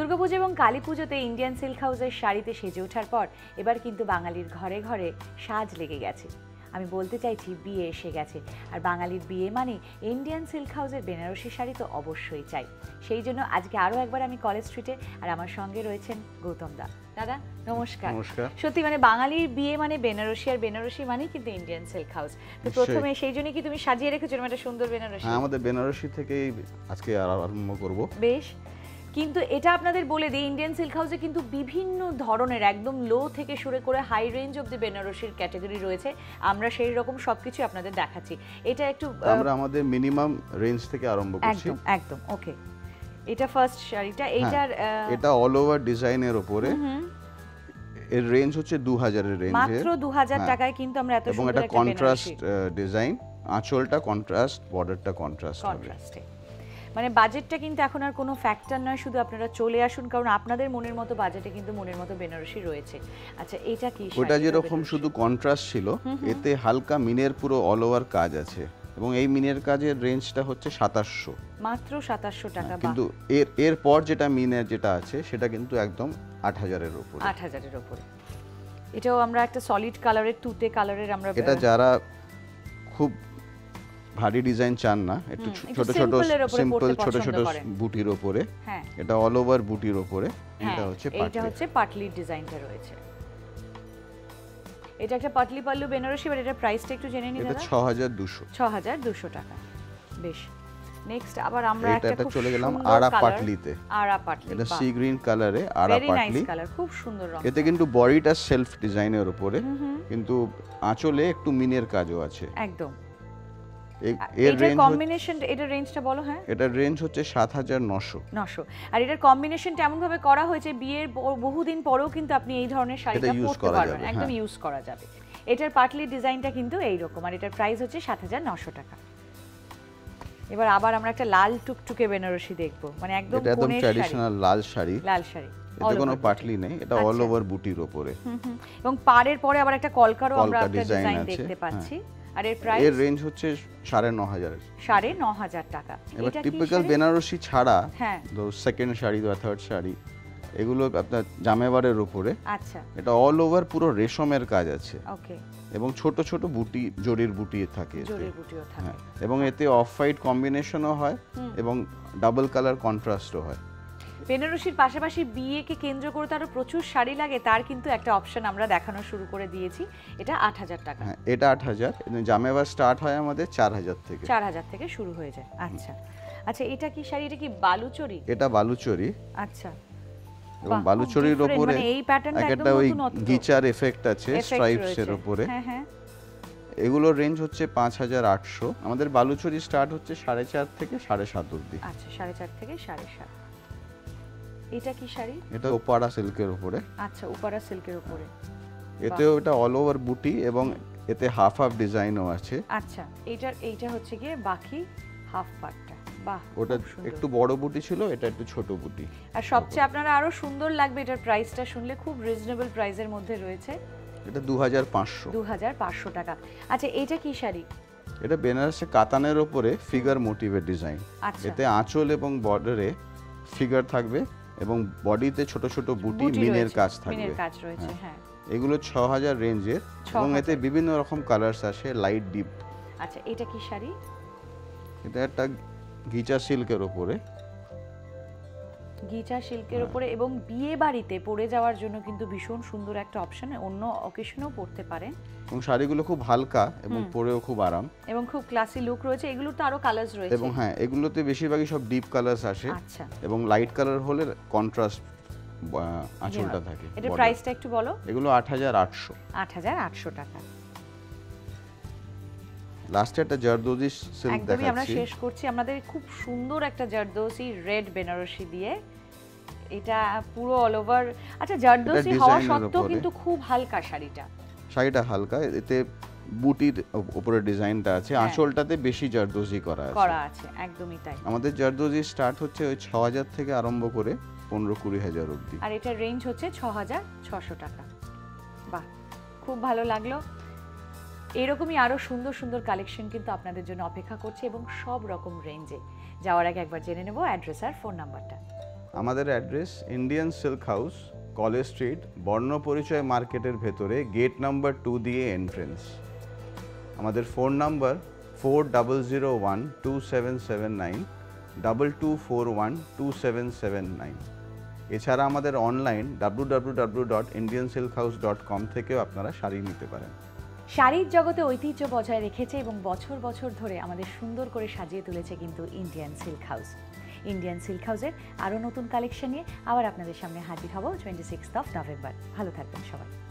দুর্গাপূজা এবং কালী পুজোতে Indian silk হাউসের শাড়িতে সেজে ওঠার পর এবার কিন্তু বাঙালির ঘরে ঘরে সাজ লেগে গেছে। আমি বলতে চাইছি বিয়ে এসে গেছে, আর বাঙালির বিয়ে মানে ইন্ডিয়ান সিল্ক হাউসের বেনারসি শাড়ি তো অবশ্যই চাই। সেই জন্য আজকে আরও একবার আমি কলেজ স্ট্রিটে, আর আমার সঙ্গে রয়েছেন গৌতম দা। দাদা নমস্কার। সত্যি মানে বাঙালির বিয়ে মানে বেনারসি, আর বেনারসি মানে কিন্তু ইন্ডিয়ান সিল্ক হাউস। তো প্রথমে সেই জন্য কি তুমি সাজিয়ে রেখেছো একটা সুন্দর বেনারসি? হ্যাঁ, আমাদের বেনারসি থেকেই আজকে আরম্ভ করব। বেশ, কিন্তু এটা আপনাদের বলে দিই, ইন্ডিয়ান সিল্ক হাউসে কিন্তু বিভিন্ন ধরনের একদম লো থেকে শুরু করে হাই রেঞ্জ অব দি বেনারসির ক্যাটাগরি রয়েছে। আমরা সেই রকম সবকিছু আপনাদের দেখাচ্ছি। এটা একটু আমরা আমাদের মিনিমাম রেঞ্জ থেকে আরম্ভ করছি। একদম একদম ওকে। এটা ফার্স্ট শাড়িটা, এইটার এটা অল ওভার ডিজাইনের উপরে, এর রেঞ্জ হচ্ছে 2000 এর রেঞ্জে, মাত্র 2000 টাকায় কিন্তু আমরা এত সুন্দর একটা কন্ট্রাস্ট ডিজাইন, আঁচলটা কন্ট্রাস্ট, বর্ডারটা কন্ট্রাস্ট হবে। মানে বাজেটটা কিন্তু এখন আর কোনো ফ্যাক্টর নয়, শুধু আপনারা চলে আসুন, কারণ আপনাদের মনের মতো বাজেটে কিন্তু মনের মতো বেনারসি রয়েছে। আচ্ছা এটা কি? ওটা যেরকম শুধু কন্ট্রাস্ট ছিল, এতে হালকা মিনের পুরো অল ওভার কাজ আছে, এবং এই মিনের কাজের রেঞ্জটা হচ্ছে 2700, মাত্র 2700 টাকা। কিন্তু এর পর যেটা মিনের যেটা আছে সেটা কিন্তু একদম 8000 এর উপরে। 8000 এর উপরে। এটাও আমরা একটা সলিড কালারের, তুতে কালারের আমরা, এটা যারা খুব ভারী ডিজাইন চান না, একটু ছোট ছোট সিম্পল ছোট ছোট বুটির উপরে, এটা অল ওভার বুটির উপরে, এটা হচ্ছে পাটলি। এটা হচ্ছে পাটলি ডিজাইনটা রয়েছে। এটা একটা পাটলি পাল্লু বেনারসি, বাট এটা প্রাইসটা একটু জেনে নিই দাদা। এটা 6200, 6200 টাকা। বেশ, নেক্সট আবার আমরা একটা চলে গেলাম আরা পাটলিতে। আরা পাটলি, এটা সি গ্রিন কালারে আরা পাটলি, ভেরি নাইস কালার, খুব সুন্দর রং। এতে কিন্তু বডিটা সেলফ ডিজাইনের উপরে, কিন্তু আঁচলে একটু মিনের কাজও আছে একদম। এর রেঞ্জ কম্বিনেশন, এটার রেঞ্জটা বলো। হ্যাঁ, এটার রেঞ্জ হচ্ছে 7900। আর এটার কম্বিনেশনটা এমন ভাবে করা হয়েছে বিয়ের বহুদিন পরেও কিন্তু আপনি এই ধরনের শাড়িটা পরতে পারবেন, একদম ইউজ করা যাবে। এটার পাটলি ডিজাইনটা কিন্তু এই রকম, আর এটার প্রাইস হচ্ছে 7900 টাকা। এবার আবার আমরা একটা লাল টুকটুকে বেনারসি দেখবো, মানে একদম ট্র্যাডিশনাল লাল শাড়ি। লাল শাড়ি, এতে কোনো পাটলি নেই, এটা অল ওভার বুটির উপরে, এবং পাড়ের পরে আবার একটা কলকারও আমরা একটা ডিজাইন দেখতে পাচ্ছি। আর এর প্রাইস, এর রেঞ্জ হচ্ছে 9500, 9500 টাকা। এটা টিপিক্যাল বেনারসি ছাড়া সেকেন্ড শাড়ি বা থার্ড শাড়ি, এগুলো আপনার জামেবারের উপরে। আচ্ছা, এটা অল ওভার পুরো রেশমের কাজ আছে, ওকে, এবং ছোট ছোট বুটি, জরির বুটি থাকে, জরির বুটিও থাকে, এবং এতে অফ হোয়াইট কম্বিনেশনও হয় এবং ডাবল কালার কন্ট্রাস্টও হয়। বেনারসির পাশাপাশি বিয়েকে কেন্দ্র করে তারও প্রচুর শাড়ি লাগে, তার কিন্তু একটা অপশন আমরা দেখানো শুরু করে দিয়েছি। এটা 8000 টাকা। হ্যাঁ, এটা 8000। জামেবার স্টার্ট হয় আমাদের 4000 থেকে, 4000 থেকে শুরু হয়ে যায়। আচ্ছা আচ্ছা, এটা কি শাড়ি? এটা কি বালুচরি? এটা বালুচরি। আচ্ছা, এবং বালুচরির উপরে মানে এই প্যাটার্নটা একটা ওই গিচার এফেক্ট আছে স্ট্রাইপস এর উপরে। হ্যাঁ হ্যাঁ, এগুলোর রেঞ্জ হচ্ছে 5800। আমাদের বালুচরি স্টার্ট হচ্ছে 4.5 থেকে 7.5 অবধি। আচ্ছা, 4.5 থেকে 7.5। এটা কি শাড়ি? এটা ওপারা সিল্কের উপরে। আচ্ছা, ওপারা সিল্কের উপরে, এতেও এটা অল ওভার বুটি, এবং এতে হাফ হাফ ডিজাইনও আছে। আচ্ছা, এইটা হচ্ছে গিয়ে বাকি হাফ পার্টটা। বাহ, ওটা একটু বড় বুটি ছিল, এটা একটু ছোট বুটি। আর সবচেয়ে আপনারা আরো সুন্দর লাগবে, এটার প্রাইসটা শুনলে খুব রিজনেবল প্রাইসের মধ্যে রয়েছে। এটা 2500, 2500 টাকা। আচ্ছা, এটা কি শাড়ি? এটা বেনারসি কাতানের উপরে ফিগার মোটিভের ডিজাইন। এতে আঁচল এবং বর্ডারে ফিগার থাকবে, এবং বডিতে ছোট ছোট বুটি, মিনের কাজ থাকবে, মিনের কাজ রয়েছে। হ্যাঁ, এগুলো 6000 রেঞ্জের, এবং এতে বিভিন্ন রকম কালারস আসে, লাইট ডিপ। আচ্ছা, এটা কি শাড়ি? এটা একটা গিচা সিল্কের উপরে, গিচা সিল্কের উপরে, এবং বিয়ে বাড়িতে পরে যাওয়ার জন্য কিন্তু ভীষণ সুন্দর একটা অপশন, অন্য অকেশনেও পরতে পারেন। এবং শাড়িগুলো খুব হালকা এবং পরেও খুব আরাম, এবং খুব ক্লাসি লুক রয়েছে। এগুলোর তো আরো কালারস রয়েছে, এবং হ্যাঁ, এগুলোতে বেশিরভাগই সব ডিপ কালারস আসে। আচ্ছা, এবং লাইট কালার হলে কন্ট্রাস্ট আঁচলটা থাকে। এটা প্রাইসটা একটু বলো। এগুলো 8800, 8800 টাকা। লাস্টে একটা জারদোজি সিল্ক দেখাচ্ছি, আমরা শেষ করছি আমাদের খুব সুন্দর একটা জারদোজি রেড বেনারসি দিয়ে। এটা পুরো অল ওভার। আচ্ছা, জারদোজি হওয়া সত্ত্বেও কিন্তু খুব হালকা শাড়িটা হালকা, এতে বুটির উপরে ডিজাইনটা আছে, আঁচলটাতে বেশি জারদোজি করা আছে। একদমই তাই। আমাদের জারদোজি স্টার্ট হচ্ছে ওই 6000 থেকে আরম্ভ করে 15-20 অবধি, আর এটার রেঞ্জ হচ্ছে 6600 টাকা। বাহ, খুব ভালো লাগলো। এরকমই আরো সুন্দর সুন্দর কালেকশন কিন্তু আপনাদের জন্য অপেক্ষা করছে, এবং সব রকম রেঞ্জে। যাওয়ার আগে একবার জেনে নেব অ্যাড্রেস আর ফোন নাম্বারটা। আমাদের address Indian silk house, college street, Barnaparichay মার্কেটের ভেতরে গেট নাম্বার 2 দিয়ে এন্ট্রেন্স। আমাদের ফোন নাম্বার 40012779, 22412779। এছাড়া আমাদের অনলাইন www.indiansilkhouse.com থেকেও আপনারা শাড়ি নিতে পারেন। শাড়ির জগতে ঐতিহ্য বজায় রেখেছে এবং বছর বছর ধরে আমাদের সুন্দর করে সাজিয়ে তুলেছে কিন্তু Indian silk house. Indian silk হাউসের আরও নতুন কালেকশন নিয়ে আবার আপনাদের সামনে হাজির হব 26 নভেম্বর। ভালো থাকবেন সবাই।